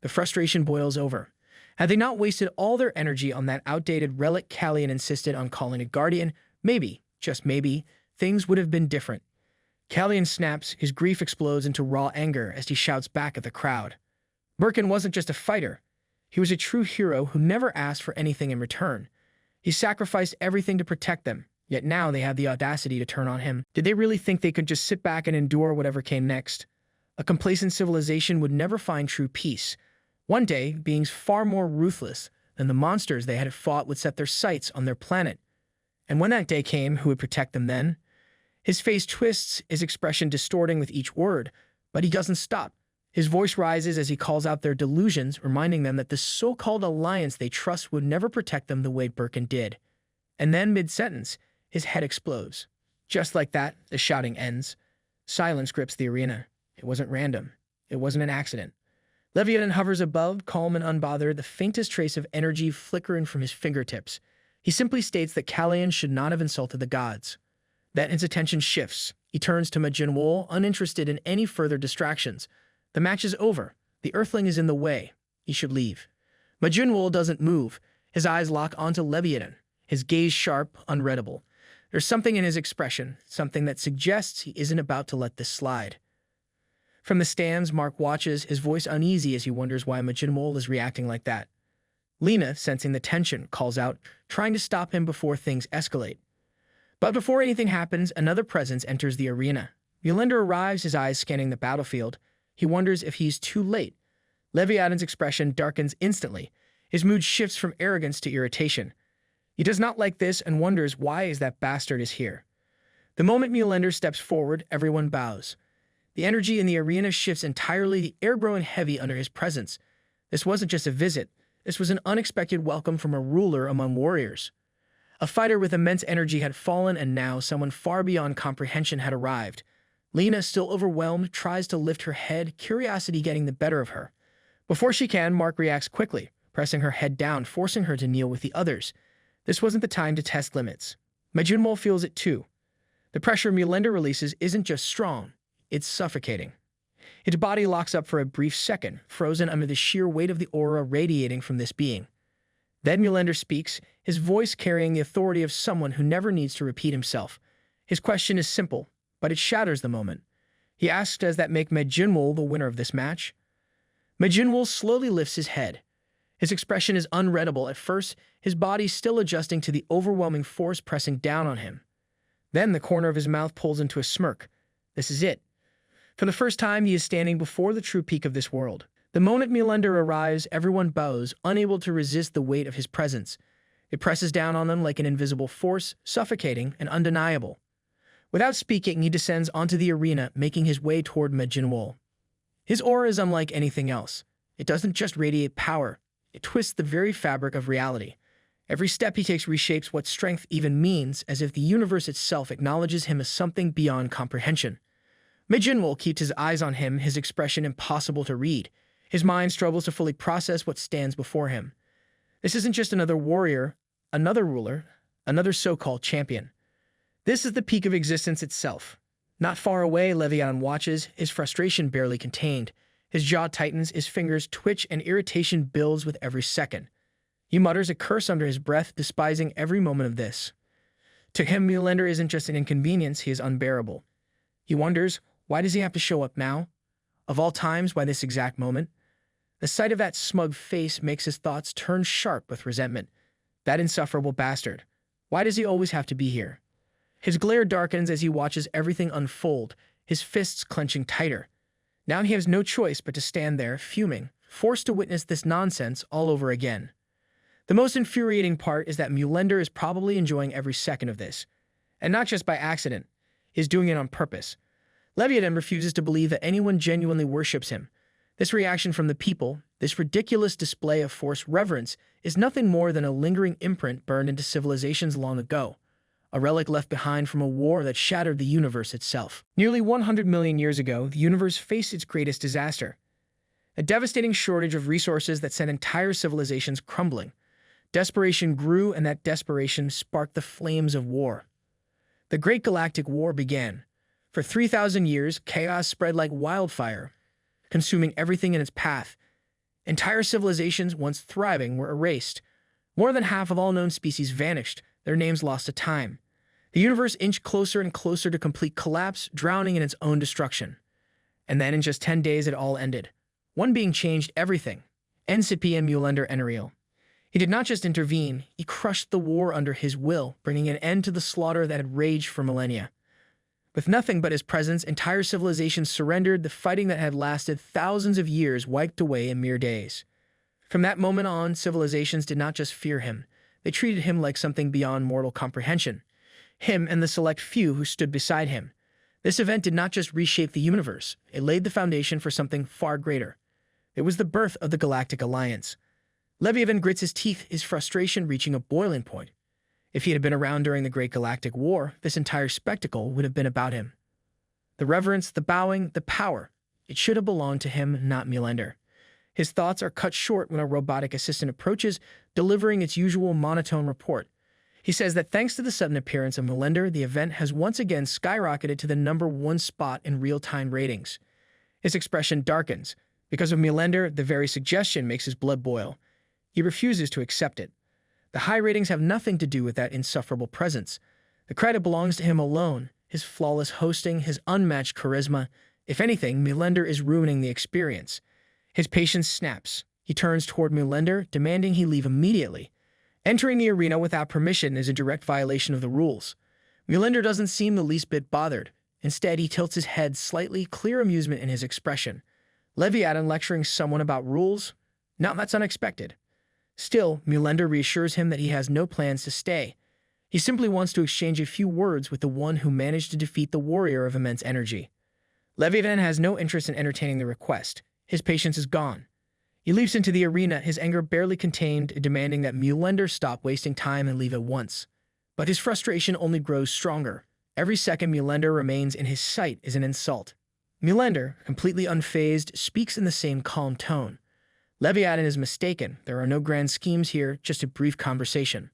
The frustration boils over. Had they not wasted all their energy on that outdated relic Callan insisted on calling a guardian, maybe, just maybe, things would have been different. Callan snaps, his grief explodes into raw anger as he shouts back at the crowd. Burkin wasn't just a fighter. He was a true hero who never asked for anything in return. He sacrificed everything to protect them, yet now they have the audacity to turn on him. Did they really think they could just sit back and endure whatever came next? A complacent civilization would never find true peace. One day, beings far more ruthless than the monsters they had fought would set their sights on their planet. And when that day came, who would protect them then? His face twists, his expression distorting with each word, but he doesn't stop. His voice rises as he calls out their delusions, reminding them that the so-called alliance they trust would never protect them the way Burkin did. And then, mid-sentence, his head explodes. Just like that, the shouting ends. Silence grips the arena. It wasn't random. It wasn't an accident. Levian hovers above, calm and unbothered, the faintest trace of energy flickering from his fingertips. He simply states that Callan should not have insulted the gods. Then his attention shifts. He turns to Jinwol, uninterested in any further distractions. The match is over. The Earthling is in the way. He should leave. Jinwol doesn't move. His eyes lock onto Levian, his gaze sharp, unreadable. There's something in his expression, something that suggests he isn't about to let this slide. From the stands, Mark watches, his voice uneasy as he wonders why Jinwol is reacting like that. Lena, sensing the tension, calls out, trying to stop him before things escalate. But before anything happens, another presence enters the arena. Melinda arrives, his eyes scanning the battlefield. He wonders if he's too late. Leviathan's expression darkens instantly. His mood shifts from arrogance to irritation. He does not like this and wonders why is that bastard is here. The moment Melinda steps forward, everyone bows. The energy in the arena shifts entirely, the air growing heavy under his presence. This wasn't just a visit. This was an unexpected welcome from a ruler among warriors. A fighter with immense energy had fallen, and now someone far beyond comprehension had arrived. Lena, still overwhelmed, tries to lift her head, curiosity getting the better of her. Before she can, Mark reacts quickly, pressing her head down, forcing her to kneel with the others. This wasn't the time to test limits. Jinwol feels it too. The pressure Melinda releases isn't just strong, it's suffocating. Its body locks up for a brief second, frozen under the sheer weight of the aura radiating from this being. Then Melinda speaks, his voice carrying the authority of someone who never needs to repeat himself. His question is simple, but it shatters the moment. He asks, does that make Jinwol the winner of this match? Jinwol slowly lifts his head. His expression is unreadable at first, his body still adjusting to the overwhelming force pressing down on him. Then the corner of his mouth pulls into a smirk. This is it. For the first time, he is standing before the true peak of this world. The moment Melinda arrives, everyone bows, unable to resist the weight of his presence. It presses down on them like an invisible force, suffocating and undeniable. Without speaking, he descends onto the arena, making his way toward Jinwol. His aura is unlike anything else. It doesn't just radiate power, it twists the very fabric of reality. Every step he takes reshapes what strength even means, as if the universe itself acknowledges him as something beyond comprehension. Jinwol keeps his eyes on him, his expression impossible to read. His mind struggles to fully process what stands before him. This isn't just another warrior, another ruler, another so-called champion. This is the peak of existence itself. Not far away, Levian watches, his frustration barely contained. His jaw tightens, his fingers twitch, and irritation builds with every second. He mutters a curse under his breath, despising every moment of this. To him, Melinda isn't just an inconvenience, he is unbearable. He wonders, why does he have to show up now? Of all times, why this exact moment? The sight of that smug face makes his thoughts turn sharp with resentment. That insufferable bastard. Why does he always have to be here? His glare darkens as he watches everything unfold, his fists clenching tighter. Now he has no choice but to stand there, fuming, forced to witness this nonsense all over again. The most infuriating part is that Melinda is probably enjoying every second of this. And not just by accident. He's doing it on purpose. Levian refuses to believe that anyone genuinely worships him. This reaction from the people, this ridiculous display of forced reverence, is nothing more than a lingering imprint burned into civilizations long ago, a relic left behind from a war that shattered the universe itself. Nearly 100 million years ago, the universe faced its greatest disaster. A devastating shortage of resources that sent entire civilizations crumbling. Desperation grew, and that desperation sparked the flames of war. The Great Galactic War began. For 3,000 years, chaos spread like wildfire, consuming everything in its path. Entire civilizations, once thriving, were erased. More than half of all known species vanished, their names lost to time. The universe inched closer and closer to complete collapse, drowning in its own destruction. And then in just 10 days it all ended. One being changed everything. NCP and Melinda Enriel. He did not just intervene, he crushed the war under his will, bringing an end to the slaughter that had raged for millennia. With nothing but his presence, entire civilizations surrendered, the fighting that had lasted thousands of years wiped away in mere days. From that moment on, civilizations did not just fear him, they treated him like something beyond mortal comprehension. Him and the select few who stood beside him. This event did not just reshape the universe, it laid the foundation for something far greater. It was the birth of the Galactic Alliance. Levian grits his teeth, his frustration reaching a boiling point. If he had been around during the Great Galactic War, this entire spectacle would have been about him. The reverence, the bowing, the power. It should have belonged to him, not Melinda. His thoughts are cut short when a robotic assistant approaches, delivering its usual monotone report. He says that thanks to the sudden appearance of Melinda, the event has once again skyrocketed to the #1 spot in real-time ratings. His expression darkens. Because of Melinda, the very suggestion makes his blood boil. He refuses to accept it. The high ratings have nothing to do with that insufferable presence. The credit belongs to him alone, his flawless hosting, his unmatched charisma. If anything, Melinda is ruining the experience. His patience snaps. He turns toward Melinda, demanding he leave immediately. Entering the arena without permission is a direct violation of the rules. Melinda doesn't seem the least bit bothered. Instead, he tilts his head slightly, clear amusement in his expression. Levian lecturing someone about rules? Now that's unexpected. Still, Melinda reassures him that he has no plans to stay. He simply wants to exchange a few words with the one who managed to defeat the warrior of immense energy. Levian has no interest in entertaining the request. His patience is gone. He leaps into the arena, his anger barely contained, demanding that Melinda stop wasting time and leave at once. But his frustration only grows stronger. Every second Melinda remains in his sight is an insult. Melinda, completely unfazed, speaks in the same calm tone. Levian is mistaken. There are no grand schemes here, just a brief conversation.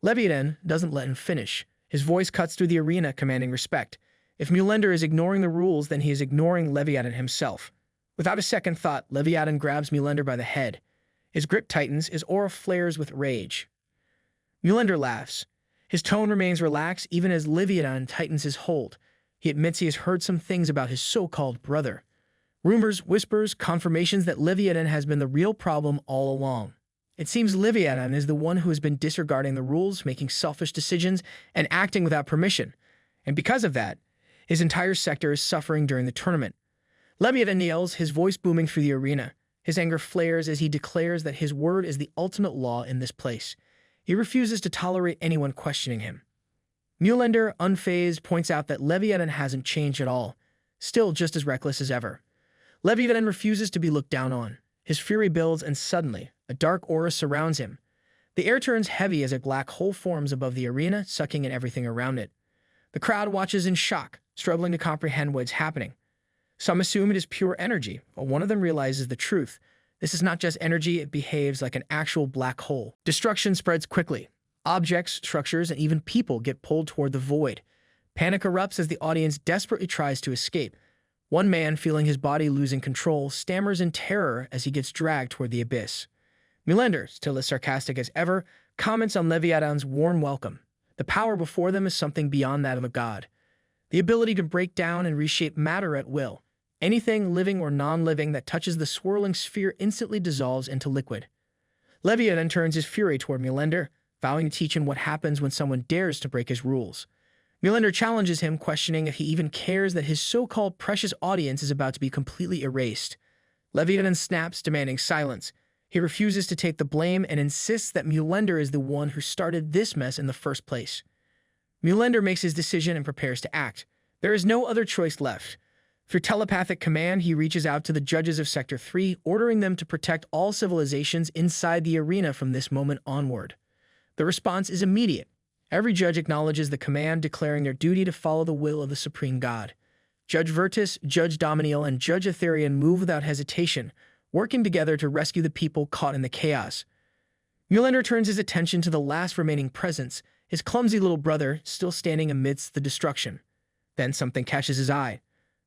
Levian doesn't let him finish. His voice cuts through the arena, commanding respect. If Melinda is ignoring the rules, then he is ignoring Levian himself. Without a second thought, Levian grabs Melinda by the head. His grip tightens, his aura flares with rage. Melinda laughs. His tone remains relaxed even as Levian tightens his hold. He admits he has heard some things about his so-called brother. Rumors, whispers, confirmations that Levian has been the real problem all along. It seems Levian is the one who has been disregarding the rules, making selfish decisions, and acting without permission. And because of that, his entire sector is suffering during the tournament. Levian yells, his voice booming through the arena. His anger flares as he declares that his word is the ultimate law in this place. He refuses to tolerate anyone questioning him. Melinda, unfazed, points out that Levian hasn't changed at all, still just as reckless as ever. Levian refuses to be looked down on. His fury builds, and suddenly, a dark aura surrounds him. The air turns heavy as a black hole forms above the arena, sucking in everything around it. The crowd watches in shock, struggling to comprehend what's happening. Some assume it is pure energy, but one of them realizes the truth. This is not just energy, it behaves like an actual black hole. Destruction spreads quickly. Objects, structures, and even people get pulled toward the void. Panic erupts as the audience desperately tries to escape. One man, feeling his body losing control, stammers in terror as he gets dragged toward the abyss. Melinda, still as sarcastic as ever, comments on Leviathan's warm welcome. The power before them is something beyond that of a god. The ability to break down and reshape matter at will. Anything living or non-living that touches the swirling sphere instantly dissolves into liquid. Leviathan turns his fury toward Melinda, vowing to teach him what happens when someone dares to break his rules. Melinda challenges him, questioning if he even cares that his so-called precious audience is about to be completely erased. Leviathan snaps, demanding silence. He refuses to take the blame and insists that Melinda is the one who started this mess in the first place. Melinda makes his decision and prepares to act. There is no other choice left. Through telepathic command, he reaches out to the judges of Sector 3, ordering them to protect all civilizations inside the arena from this moment onward. The response is immediate. Every judge acknowledges the command, declaring their duty to follow the will of the Supreme God. Judge Virtus, Judge Dominiel, and Judge Etherian move without hesitation, working together to rescue the people caught in the chaos. Melinda turns his attention to the last remaining presence, his clumsy little brother still standing amidst the destruction. Then something catches his eye.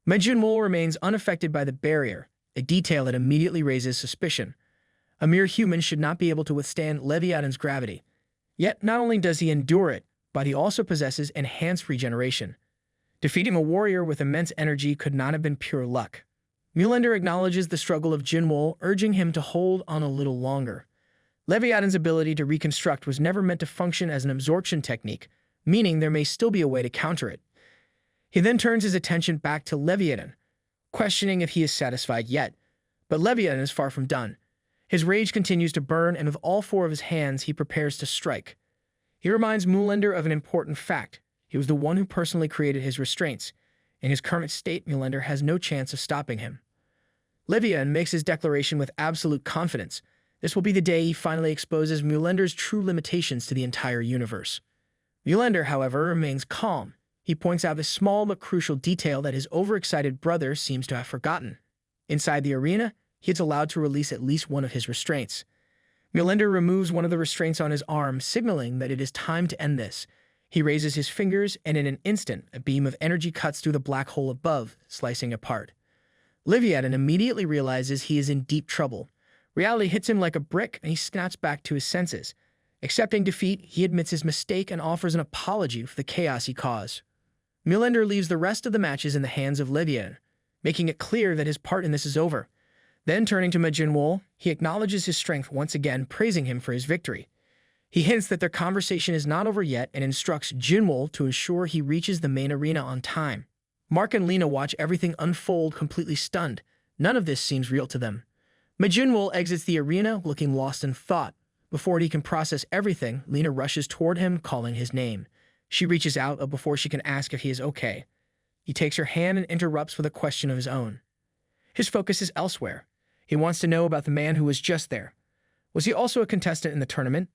Jinwol remains unaffected by the barrier, a detail that immediately raises suspicion. A mere human should not be able to withstand Leviathan's gravity. Yet not only does he endure it, but he also possesses enhanced regeneration. Defeating a warrior with immense energy could not have been pure luck. Melinda acknowledges the struggle of Jinwol, urging him to hold on a little longer. Leviathan's ability to reconstruct was never meant to function as an absorption technique, meaning there may still be a way to counter it. He then turns his attention back to Leviathan, questioning if he is satisfied yet. But Leviathan is far from done. His rage continues to burn, and with all four of his hands, he prepares to strike. He reminds Melinda of an important fact. He was the one who personally created his restraints. In his current state, Melinda has no chance of stopping him. Levian makes his declaration with absolute confidence. This will be the day he finally exposes Melinda's true limitations to the entire universe. Melinda, however, remains calm. He points out the small but crucial detail that his overexcited brother seems to have forgotten. Inside the arena, he is allowed to release at least one of his restraints. Menin removes one of the restraints on his arm, signaling that it is time to end this. He raises his fingers, and in an instant, a beam of energy cuts through the black hole above, slicing apart. Levian immediately realizes he is in deep trouble. Reality hits him like a brick, and he snaps back to his senses. Accepting defeat, he admits his mistake and offers an apology for the chaos he caused. Menin leaves the rest of the matches in the hands of Levian, making it clear that his part in this is over. Then, turning to Jinwol, he acknowledges his strength once again, praising him for his victory. He hints that their conversation is not over yet and instructs Jinwol to ensure he reaches the main arena on time. Mark and Lena watch everything unfold, completely stunned. None of this seems real to them. Jinwol exits the arena, looking lost in thought. Before he can process everything, Lena rushes toward him, calling his name. She reaches out, but before she can ask if he is okay, he takes her hand and interrupts with a question of his own. His focus is elsewhere. He wants to know about the man who was just there. Was he also a contestant in the tournament?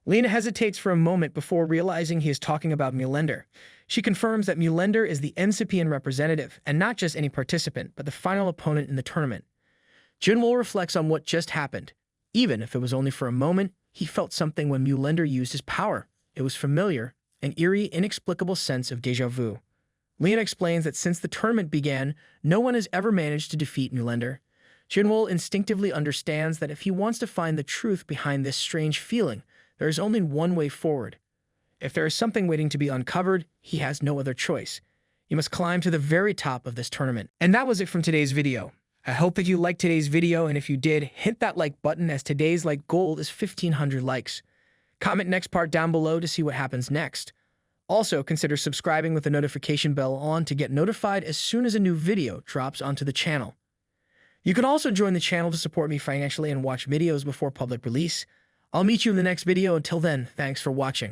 Lena hesitates for a moment before realizing he is talking about Menin. She confirms that Menin is the NCPN representative, and not just any participant, but the final opponent in the tournament. Jinwol reflects on what just happened. Even if it was only for a moment, he felt something when Menin used his power. It was familiar, an eerie, inexplicable sense of déjà vu. Lena explains that since the tournament began, no one has ever managed to defeat Menin. Jinwol instinctively understands that if he wants to find the truth behind this strange feeling, there is only one way forward. If there is something waiting to be uncovered, he has no other choice. He must climb to the very top of this tournament. And that was it from today's video. I hope that you liked today's video, and if you did, hit that like button as today's like goal is 1,500 likes. Comment next part down below to see what happens next. Also, consider subscribing with the notification bell on to get notified as soon as a new video drops onto the channel. You can also join the channel to support me financially and watch videos before public release. I'll meet you in the next video. Until then, thanks for watching.